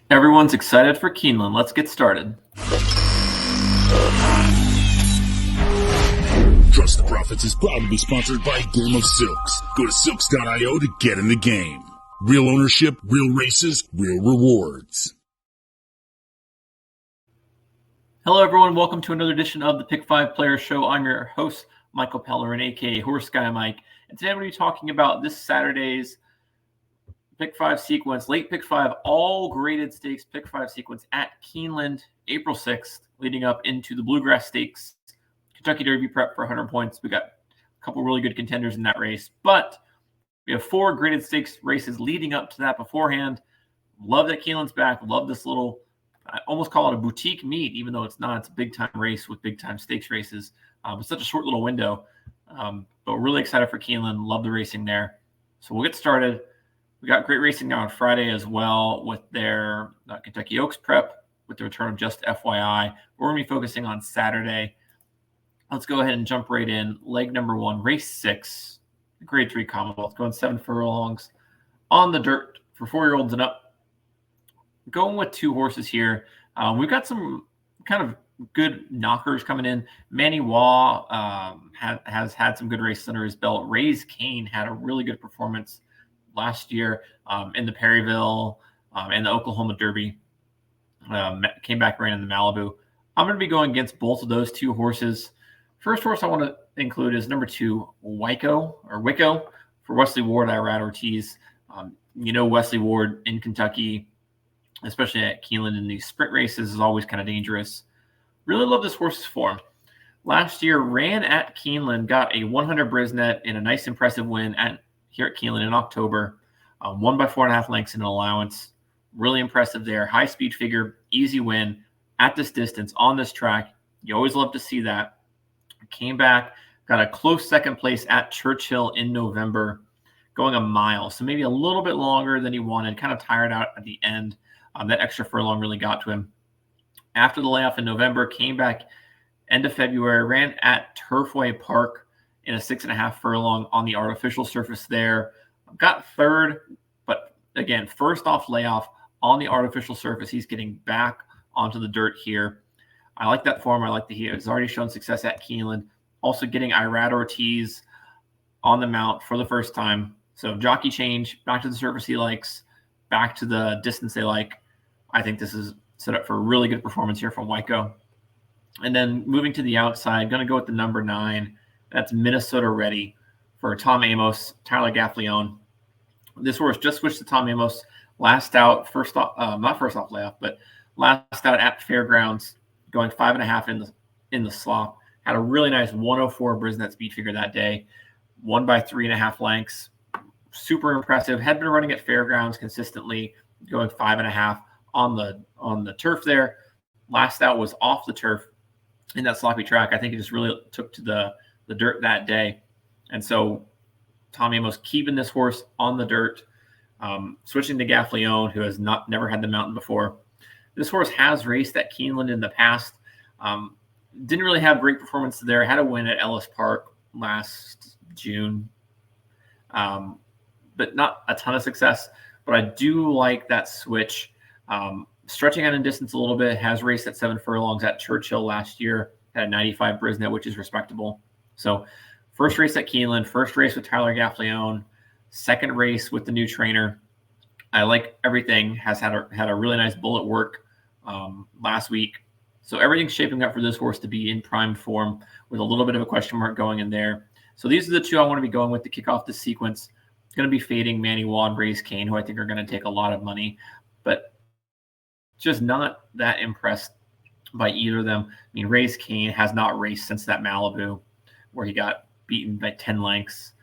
Everyone's excited for Keeneland. Let's get started. Trust the Profits is proud to be sponsored by Game of Silks. Go to silks.io to get in the game. Real ownership, real races, real rewards. Hello, everyone. Welcome to another edition of the Pick 5 Players Show. I'm your host, Michael Pellerin, a.k.a. Horse Guy Mike. And today I'm going to be talking about this Saturday's Pick 5 sequence, late Pick 5, all graded stakes Pick 5 sequence at Keeneland, April 6th, leading up into the Bluegrass Stakes, Kentucky Derby prep for 100 points. We got a couple really good contenders in that race, but we have 4 graded stakes races leading up to that beforehand. Love that Keeneland's back. Love this little, I almost call it a boutique meet, even though it's not. It's a big-time race with big-time stakes races. It's such a short little window, but we're really excited for Keeneland. Love the racing there. So we'll get started. We got great racing now on Friday as well with their Kentucky Oaks prep, with the return of Just FYI. We're going to be focusing on Saturday. Let's go ahead and jump right in. Leg number 1, race 6, grade 3 Commonwealth, going 7 furlongs on the dirt for 4-year-olds and up. Going with 2 horses here. We've got some kind of good knockers coming in. Manny Waugh has had some good races under his belt. Raise Kane had a really good performance last year in the Perryville and the Oklahoma Derby. Came back, ran in the Malibu. I'm going to be going against both of those 2 horses. First horse I want to include is number 2, Wicco for Wesley Ward, Irad Ortiz. Wesley Ward in Kentucky, especially at Keeneland in these sprint races, is always kind of dangerous. Really love this horse's form. Last year, ran at Keeneland, got a 100 Brisnet in a nice, impressive win here at Keeneland in October. Won by 4.5 lengths in an allowance. Really impressive there. High speed figure, easy win at this distance on this track. You always love to see that. Came back, got a close second place at Churchill in November, going a mile. So maybe a little bit longer than he wanted. Kind of tired out at the end. That extra furlong really got to him. After the layoff in November, came back end of February, ran at Turfway Park in a 6.5 furlong on the artificial surface there. Got third, but again, first off layoff on the artificial surface. He's getting back onto the dirt here. I like that form. I like that he has already shown success at Keeneland. Also getting Irad Ortiz on the mount for the first time. So jockey change, back to the surface he likes, back to the distance they like. I think this is set up for a really good performance here from Wicco. And then moving to the outside, going to go with the number 9. That's Minnesota Ready for Tom Amos, Tyler Gaffleone. This horse just switched to Tom Amos last out, not first off layoff, but last out at Fairgrounds, going 5.5 in the slop. Had a really nice 104 Brisnet speed figure that day. Won by 3.5 lengths. Super impressive. Had been running at Fairgrounds consistently, going 5.5 on the turf there. Last out was off the turf in that sloppy track. I think it just really took to the dirt that day. And so Tom Amos keeping this horse on the dirt, switching to Gaffleone, who has never had the mountain before. This horse has raced at Keeneland in the past. Didn't really have great performance there. Had a win at Ellis Park last June, but not a ton of success. But I do like that switch. Stretching out in distance a little bit, has raced at 7 furlongs at Churchill last year, had a 95 Brisnet, which is respectable. So first race at Keeneland, first race with Tyler Gaffleone, second race with the new trainer. I like everything. Has had a really nice bullet work last week. So everything's shaping up for this horse to be in prime form with a little bit of a question mark going in there. So these are the 2 I want to be going with to kick off this sequence. It's going to be fading Manny Waugh and Raise Kane, who I think are going to take a lot of money, but just not that impressed by either of them. I mean, Raise Kane has not raced since that Malibu where he got beaten by 10 lengths.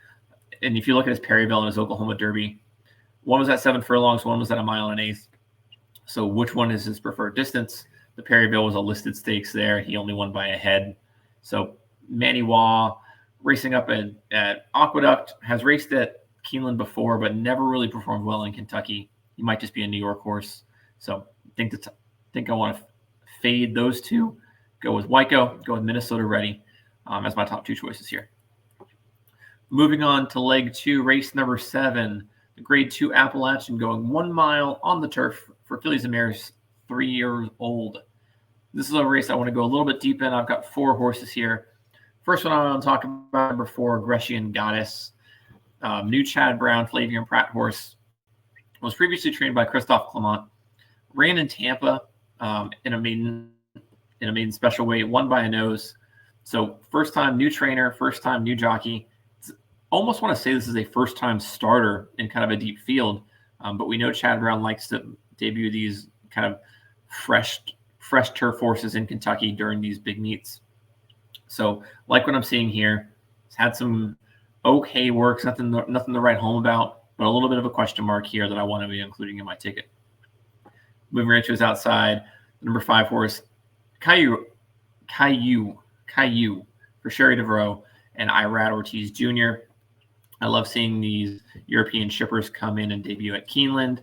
And if you look at his Perryville and his Oklahoma Derby, one was at 7 furlongs, one was at 1.1 miles. So which one is his preferred distance? The Perryville was a listed stakes there. He only won by a head. So Manny Waugh racing up at Aqueduct, has raced at Keeneland before, but never really performed well in Kentucky. He might just be a New York horse. So I think I want to fade those 2. Go with Wicco, go with Minnesota Ready as my top 2 choices here. Moving on to leg 2, race number 7, The Grade 2 Appalachin going 1 mile on the turf for fillies and mares 3 years old. This is a race I want to go a little bit deep in. I've got 4 horses here. First one I want to talk about, number 4, Grecian Goddess. New Chad Brown, Flavian Pratt horse. Was previously trained by Christophe Clement. Ran in Tampa in a maiden special weight, won by a nose. So first time new trainer, first time new jockey. Almost want to say this is a first time starter in kind of a deep field, but we know Chad Brown likes to debut these kind of fresh turf horses in Kentucky during these big meets. So like what I'm seeing here, it's had some okay works, nothing to write home about, but a little bit of a question mark here that I want to be including in my ticket. Moving right to his outside, number 5 horse, Caillou for Sherry Devereaux and Irad Ortiz Jr. I love seeing these European shippers come in and debut at Keeneland.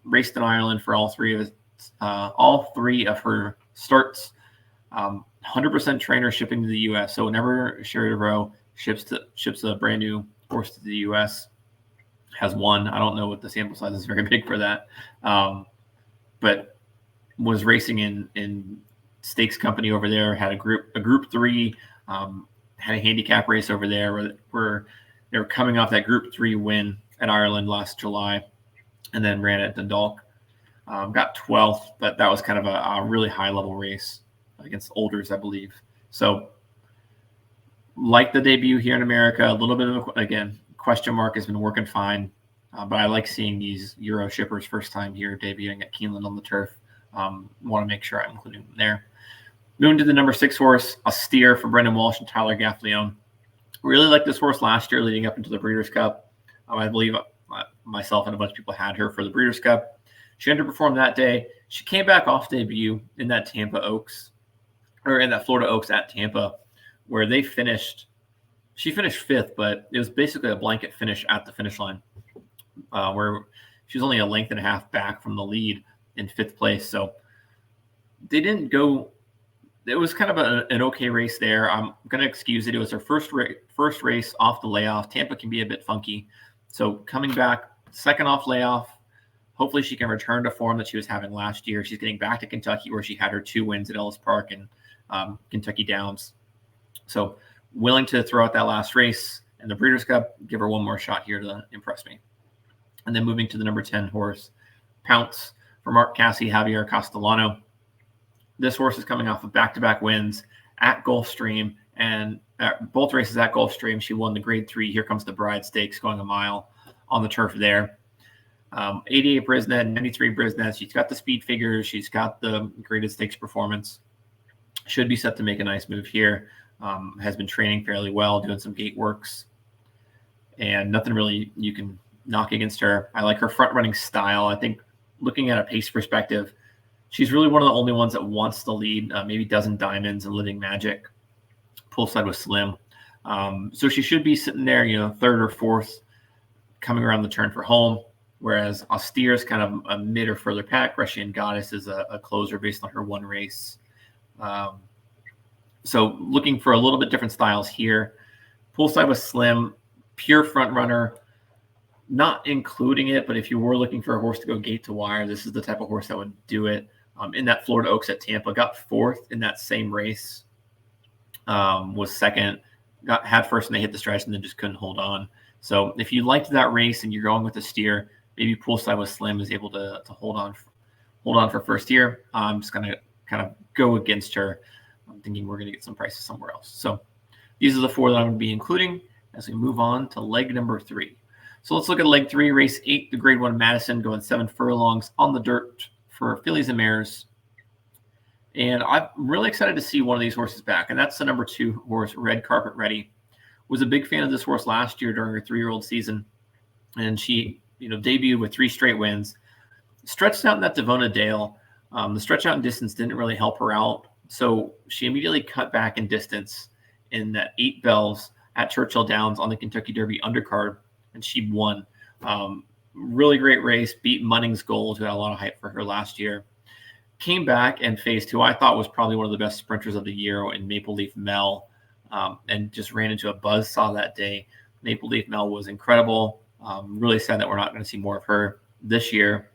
Raced in Ireland for all three of her starts. 100% trainer shipping to the U.S. So whenever Sherry Devereaux ships a brand new horse to the U.S., has won. I don't know what the sample size is very big for that, but was racing in stakes company over there. Had a group 3, had a handicap race over there where they were coming off that group 3 win at Ireland last July, and then ran at Dundalk. Got 12th, but that was kind of a really high level race against Olders, I believe. So like the debut here in America, a little bit of again, question mark, has been working fine. But I like seeing these Euro shippers first time here debuting at Keeneland on the turf. Want to make sure I'm including them there. Moving to the number 6 horse, a steer for Brendan Walsh and Tyler Gaffleone. Really liked this horse last year leading up into the Breeders' Cup. I believe myself and a bunch of people had her for the Breeders' Cup. She underperformed that day. She came back off debut in that Florida Oaks at Tampa, where they finished. She finished 5th, but it was basically a blanket finish at the finish line, where she was only a length and a half back from the lead in 5th place. So they didn't go. It was kind of an okay race there. I'm going to excuse it. It was her first race off the layoff. Tampa can be a bit funky. So coming back, second off layoff, hopefully she can return to form that she was having last year. She's getting back to Kentucky where she had her 2 wins at Ellis Park and Kentucky Downs. So willing to throw out that last race in the Breeders' Cup, give her one more shot here to impress me. And then moving to the number 10 horse, Pounce for Mark Cassie, Javier Castellano. This horse is coming off of back-to-back wins at Gulfstream, and both races at Gulfstream, she won the Grade 3 Here Comes the Bride Stakes, going a mile on the turf there. 88 Brisnet, 93 Brisnet. She's got the speed figures. She's got the graded stakes performance. Should be set to make a nice move here. Has been training fairly well, doing some gate works, and nothing really you can knock against her. I like her front-running style. I think looking at a pace perspective, she's really one of the only ones that wants the lead, maybe Dozen Diamonds and Living Magic. Poolside was slim. So she should be sitting there, 3rd or 4th, coming around the turn for home, whereas Austere is kind of a mid or further pack. Grecian Goddess is a closer based on her 1 race. So looking for a little bit different styles here. Poolside was slim, pure front runner, not including it, but if you were looking for a horse to go gate to wire, this is the type of horse that would do it. In that Florida Oaks at Tampa, got 4th in that same race, was 2nd, had first and they hit the stretch and then just couldn't hold on. So if you liked that race and you're going with a steer, maybe Poolside was slim, is able to hold on for first year. I'm just going to kind of go against her. I'm thinking we're going to get some prices somewhere else. So these are the 4 that I'm going to be including as we move on to leg number 3. So let's look at leg 3, race 8, the Grade 1 Madison, going 7 furlongs on the dirt for fillies and mares. And I'm really excited to see one of these horses back, and that's the number 2 horse, Red Carpet Ready. Was a big fan of this horse last year during her 3-year-old season, and she debuted with 3 straight wins. Stretched out in that Devona Dale. The stretch out in distance didn't really help her out, so she immediately cut back in distance in that 8 bells at Churchill Downs on the Kentucky Derby undercard, and she won. Really great race, beat Munnings Gold, who had a lot of hype for her last year. Came back and faced who I thought was probably one of the best sprinters of the year in Maple Leaf Mel, and just ran into a buzzsaw that day. Maple Leaf Mel was incredible. Really sad that we're not going to see more of her this year.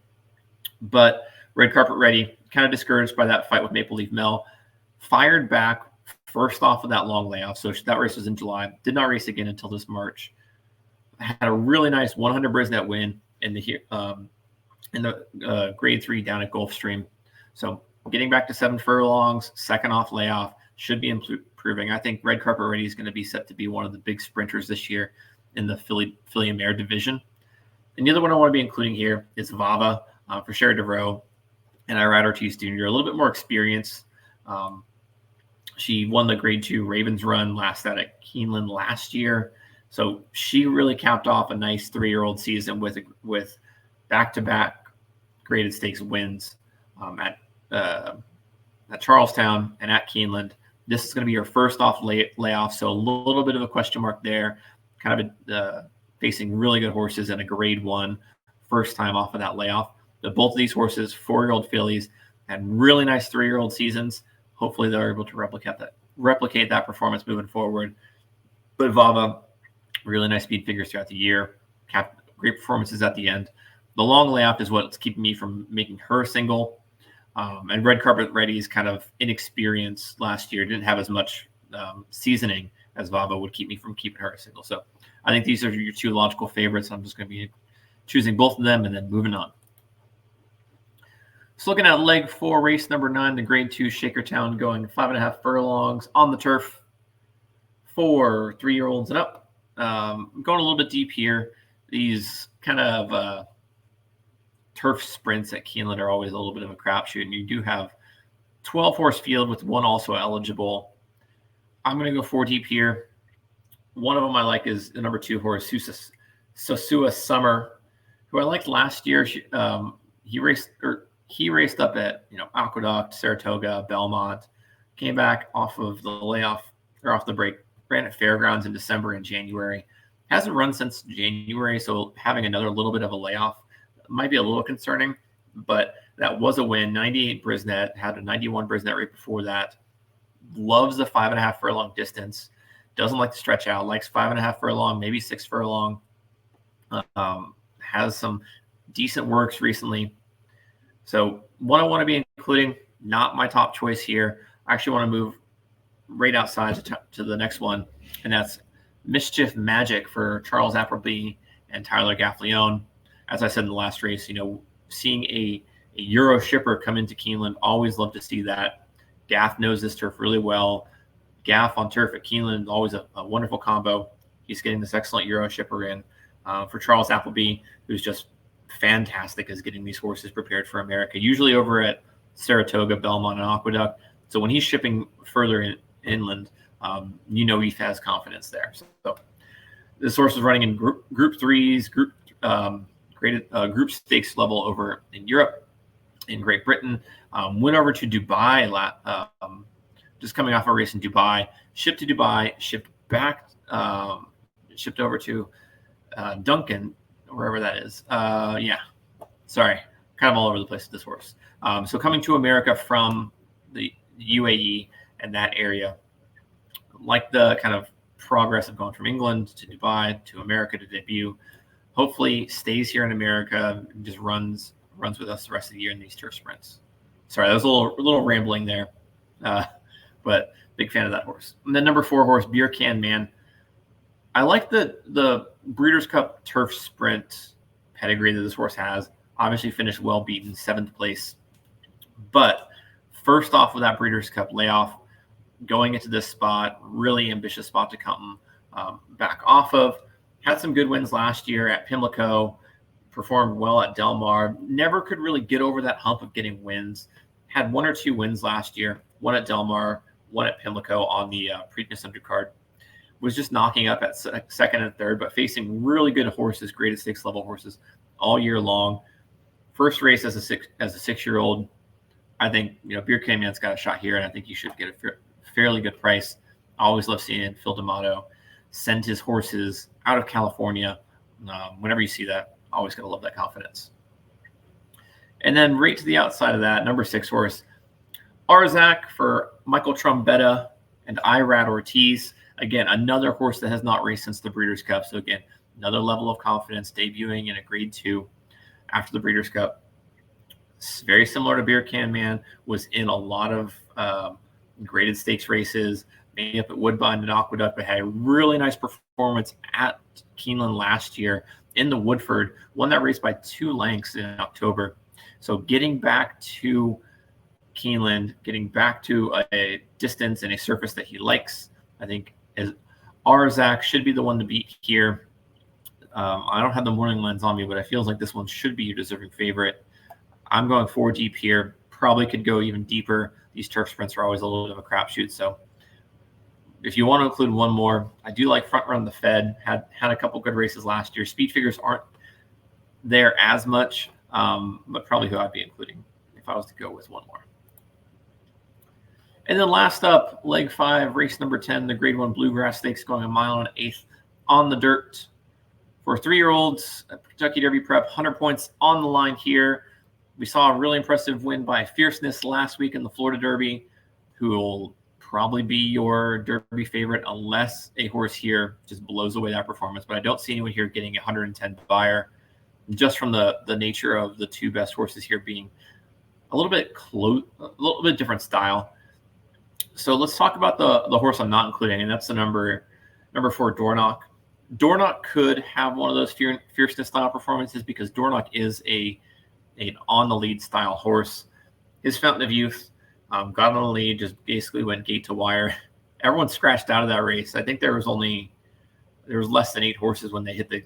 But Red Carpet Ready, kind of discouraged by that fight with Maple Leaf Mel. Fired back first off of that long layoff. So that race was in July. Did not race again until this March. Had a really nice 100 Brisnet win in the grade 3 down at Gulfstream. So getting back to 7 furlongs, second off layoff, should be improving. I think Red Carpet Ready is going to be set to be one of the big sprinters this year in the filly and mare division. And the other one I want to be including here is Vava for Sherry DeVroe and Irad Ortiz Jr. A little bit more experience. She won the grade 2 Ravens run last out at Keeneland last year. So she really capped off a nice 3-year-old season with back-to-back graded stakes wins at Charlestown and at Keeneland. This is going to be her first off layoff, so a little bit of a question mark there. Kind of facing really good horses and a grade 1 first time off of that layoff. But both of these horses, 4-year-old fillies, had really nice 3-year-old seasons. Hopefully they're able to replicate that performance moving forward. But Vava, really nice speed figures throughout the year. Great performances at the end. The long layoff is what's keeping me from making her a single. And Red Carpet Ready's kind of inexperience last year didn't have as much seasoning as Vava would keep me from keeping her a single. So I think these are your 2 logical favorites. I'm just going to be choosing both of them and then moving on. So looking at leg 4, race number 9, the grade 2 Shakertown, going 5.5 furlongs on the turf for 3-year-olds and up. Going a little bit deep here. These kind of turf sprints at Keeneland are always a little bit of a crapshoot, and you do have 12-horse field with 1 also eligible. I'm going to go 4 deep here. One of them I like is the number 2 horse, Sosua Summer, who I liked last year. He raced up at Aqueduct, Saratoga, Belmont, came back off of the layoff or off the break, ran at Fairgrounds in December and January. Hasn't run since January, so having another little bit of a layoff might be a little concerning, but that was a win. 98 Brisnet, had a 91 Brisnet right before that. Loves the 5.5 furlong distance. Doesn't like to stretch out. Likes 5.5 furlong, maybe 6 furlong. Has some decent works recently. So one I want to be including, not my top choice here. I actually want to move right outside to the next one, and that's Mischief Magic for Charles Appleby and Tyler Gaffleone. As I said in the last race, seeing a Euro shipper come into Keeneland, always love to see that. Gaff knows this turf really well. Gaff on turf at Keeneland, always a wonderful combo. He's getting this excellent Euro shipper in. For Charles Appleby, who's just fantastic as getting these horses prepared for America, usually over at Saratoga, Belmont, and Aqueduct. So when he's shipping further inland, he has confidence there. So this horse is running in group 3s, group stakes level over in Europe, in Great Britain. Went over to Dubai, just coming off a race in Dubai, shipped to Dubai, shipped back, shipped over to Duncan, wherever that is. Sorry, kind of all over the place with this horse. So coming to America from the UAE and that area, like the kind of progress of going from England to Dubai to America to debut. Hopefully stays here in America and just runs with us the rest of the year in these turf sprints. Sorry, that was a little rambling there, but big fan of that horse. And then number 4 horse, Beer Can Man. I like the Breeders' Cup turf sprint pedigree that this horse has. Obviously finished well beaten, 7th place. But first off with that Breeders' Cup layoff, going into this spot, really ambitious spot to come back off of. Had some good wins last year at Pimlico, performed well at Del Mar. Never could really get over that hump of getting wins. Had 1 or 2 wins last year, one at Del Mar, one at Pimlico on the Preakness undercard. Was just knocking up at second and third, but facing really good horses, graded stakes level horses all year long. First race as a 6-year-old, I think Beer Can Man's got a shot here, and I think you should get a fairly good price. I always love seeing Phil D'Amato send his horses out of California. Whenever you see that, always gotta love that confidence. And then right to the outside of that, number 6 horse, Arzak for Michael Trombetta and Irad Ortiz. Again, another horse that has not raced since the Breeders' Cup. So again, another level of confidence, debuting in a Grade 2 after the Breeders' Cup. It's very similar to Beer Can Man, was in a lot of graded stakes races, maybe up at Woodbine and Aqueduct, but had a really nice performance at Keeneland last year in the Woodford, won that race by 2 lengths in October. So getting back to Keeneland, getting back to a distance and a surface that he likes, I think Arzak should be the one to beat here. I don't have the morning lens on me, but it feels like this one should be your deserving favorite. I'm going 4 deep here. Probably could go even deeper. These turf sprints are always a little bit of a crapshoot. So if you want to include one more, I do like Front Run the Fed. Had a couple good races last year. Speed figures aren't there as much, but probably who I'd be including if I was to go with one more. And then last up, leg 5, race number 10, the Grade 1 Bluegrass Stakes, going 1 mile and 1/8 on the dirt. For 3-year-olds, Kentucky Derby prep, 100 points on the line here. We saw a really impressive win by Fierceness last week in the Florida Derby, who will probably be your Derby favorite unless a horse here just blows away that performance. But I don't see anyone here getting 110 buyer, just from the nature of the 2 best horses here being a little bit different style. So let's talk about the horse I'm not including, and that's the number 4, Dornoch. Dornoch could have one of those Fierceness style performances because Dornoch is an on the lead style horse. His Fountain of Youth got on the lead, just basically went gate to wire. Everyone scratched out of that race. I think there was less than 8 horses when they hit the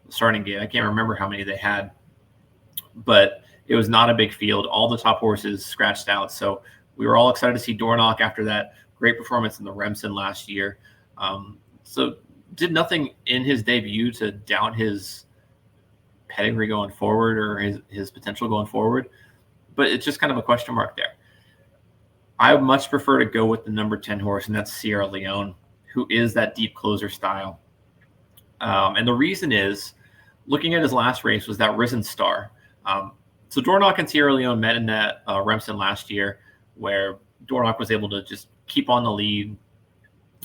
starting gate. I can't remember how many they had, but it was not a big field. All the top horses scratched out. So we were all excited to see Dornoch after that great performance in the Remsen last year. So did nothing in his debut to doubt his pedigree going forward or his potential going forward. But it's just kind of a question mark there. I would much prefer to go with the number 10 horse, and that's Sierra Leone, who is that deep closer style. And the reason is, looking at his last race was that Risen Star. So Dornoch and Sierra Leone met in that Remsen last year, where Dornoch was able to just keep on the lead.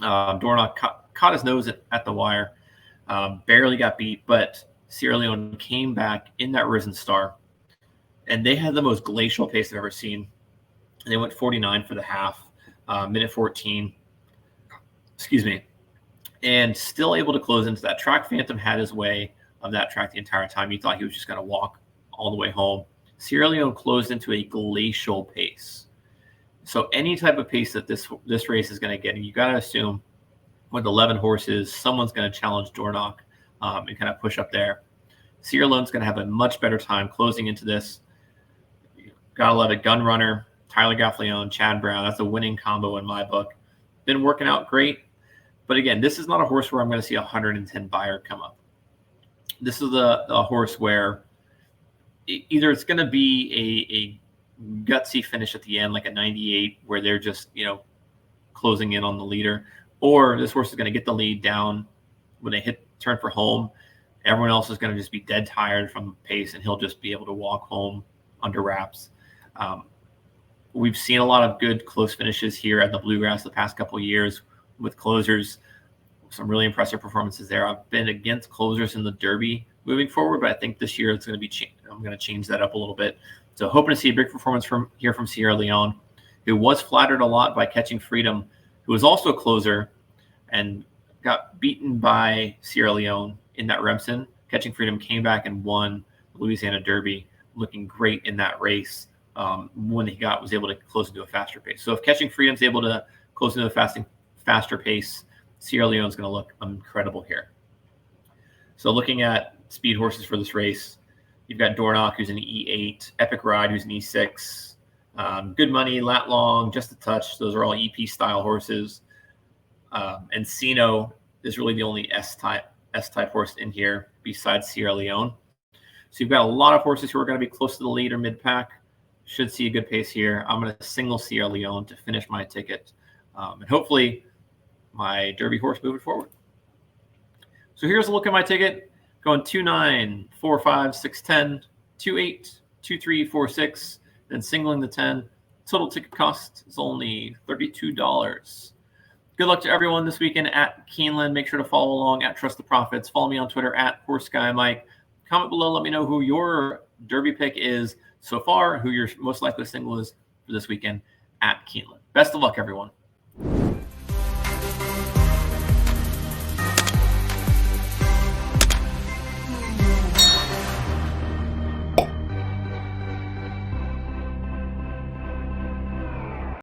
Dornoch caught his nose at the wire, barely got beat, but Sierra Leone came back in that Risen Star, and they had the most glacial pace I've ever seen. They went 49 for the half, minute 14, and still able to close into that. Track Phantom had his way of that track the entire time. You thought he was just going to walk all the way home. Sierra Leone closed into a glacial pace. So any type of pace that this race is going to get, and you got to assume with 11 horses, someone's going to challenge Dornoch and kind of push up there. Sierra Leone's going to have a much better time closing into this. Got to love it. Gun Runner, Tyler Gaffleone, Chad Brown. That's a winning combo in my book. Been working out great. But again, this is not a horse where I'm going to see a 110 buyer come up. This is a horse where either it's going to be a gutsy finish at the end, like a 98, where they're just, closing in on the leader, or this horse is going to get the lead down when they turn for home. Everyone else is going to just be dead tired from the pace, and he'll just be able to walk home under wraps. We've seen a lot of good close finishes here at the Bluegrass the past couple of years with closers. Some really impressive performances there. I've been against closers in the Derby moving forward, but I think this year it's going to be I'm going to change that up a little bit. So hoping to see a big performance from Sierra Leone, who was flattered a lot by Catching Freedom, who was also a closer and got beaten by Sierra Leone in that Remsen. Catching Freedom came back and won the Louisiana Derby, looking great in that race when he was able to close into a faster pace. So if Catching Freedom's able to close into a faster pace, Sierra Leone's going to look incredible here. So looking at speed horses for this race, you've got Dornoch, who's an E8, Epic Ride, who's an E6, Good Money, Lat Long, Just a Touch. Those are all EP style horses. And Sino is really the only S-type horse in here besides Sierra Leone. So you've got a lot of horses who are going to be close to the lead or mid-pack. Should see a good pace here. I'm going to single Sierra Leone to finish my ticket. And hopefully my Derby horse moving forward. So here's a look at my ticket. Going 2, 9, 4, 5, 6, 10, 2, 8, 2, 3, 4, 6, then singling the 10. Total ticket cost is only $32. Good luck to everyone this weekend at Keeneland. Make sure to follow along at Trust the Profits. Follow me on Twitter at HorseGuyMike. Comment below. Let me know who your Derby pick is so far, who your most likely single is for this weekend at Keeneland. Best of luck, everyone.